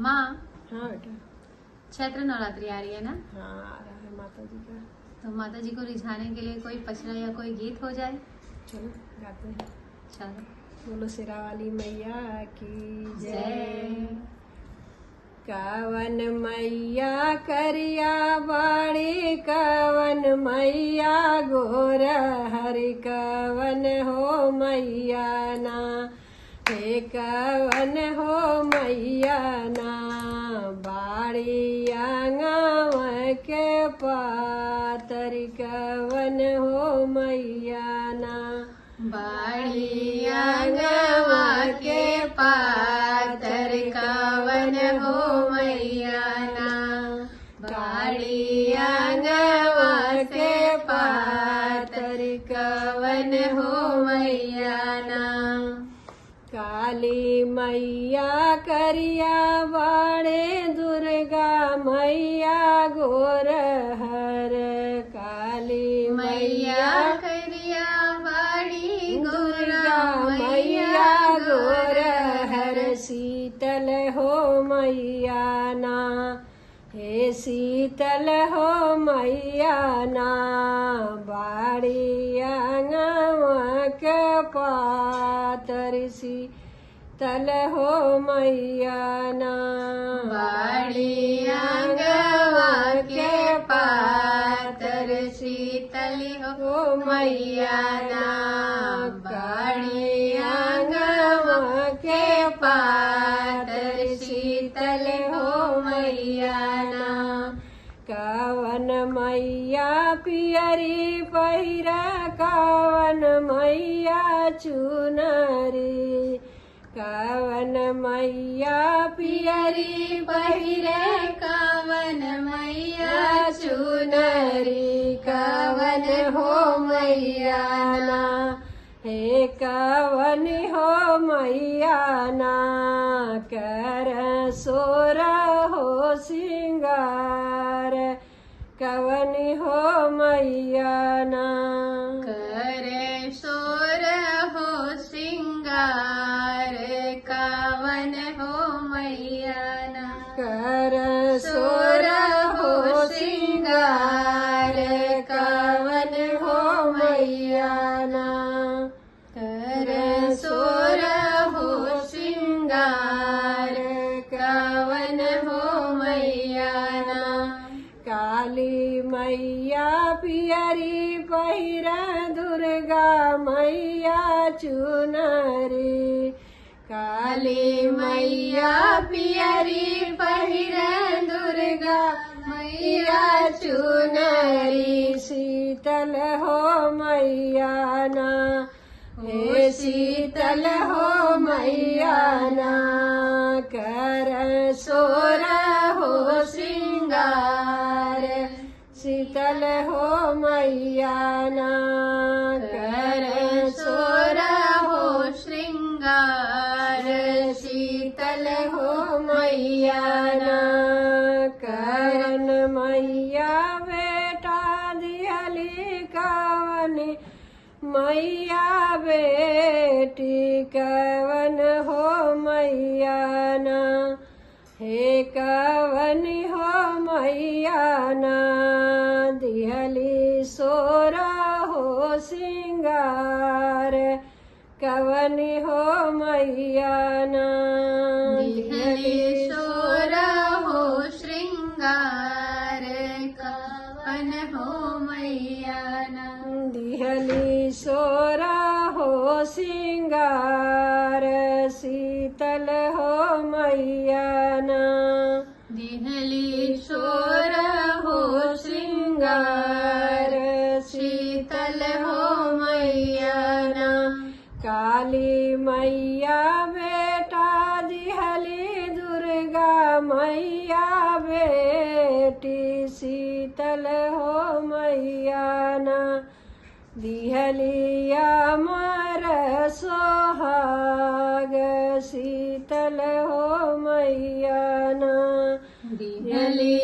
माँ। हाँ बेटा। चैत्र नवरात्रि आ रही है ना? हाँ आ रहा है माता जी का। तो माता जी को रिझाने के लिए कोई पचरा या कोई गीत हो जाए। चलो गाते हैं। चलो। बोलो शेरा वाली मैया की जय। जय। कवन मैया करिया बाड़ी, कवन मैया गोर हरि, कवन हो मैया ना, हे कवन हो मैया ना, बाड़ी आंगव के पातरी, कवन हो मैया ना, बाड़ी आंगवा के पातर, कवन हो मैया ना, बाड़ी आंगवा के पातर, कवन हो मैया ना। काली मैया करिया बाड़े, दुर्गा मैया गोर हर, काली मैया करिया बाड़ी, दुर्गा मैया गोर हर, शीतल हो मैया ना, हे शीतल हो मैया ना, बाड़ी आंगवा के पातर, शीतल हो मैया ना, बाड़ी आंगवा के पातर, शीतल हो मैया ना, बाड़ी आंगवा के पातर, शीतल हो मैया ना। कवन मैया पियरी पहिरा, कवन मैया चुनरी, कवन मैया पियरी पहिरे, कवन मैया चुनरी, कवन हो मैया ना, हे कवन हो मैया ना, कर सोर हो सिंगार, कवन हो मैया ना, करे सोर हो सिंगार, कवन हो मैया ना, कर सोर हो सिंगार, कवन हो मैया ना, कर सोर हो सिंगार, कवन हो मैया ना। काली मैया पियरी पहिरा, दुर्गा मैया चुनरी, काली मैया पियरी पहिरे, दुर्गा मैया चुनरी, शीतल हो मैया ना, हे शीतल हो मैया ना, कर सोर हो सिंगार, शीतल हो मैया ना, कर सोर हो श्रृंगार, शीतल हो मैया ना, करन मैया बेटा दिहली, कवन मैया बेटी, कवन हो मैया ना, हे कवन हो मैया ना, दिहली सोरा हो सिंगार, कवन हो मैया ना, दिहली सोर हो श्रृंगार, कवन हो मैया ना, दिहली सोरा हो सिंगार, शीतल हो मैया ना, दिहली सोर हो श्रृंगार, शीतल हो मैया ना। काली मैया बेटा दिहली, दुर्गा मैया बेटी, शीतल हो मैया ना, दिहली अमर सोहाग, शीतल हो मैया ना, दिहली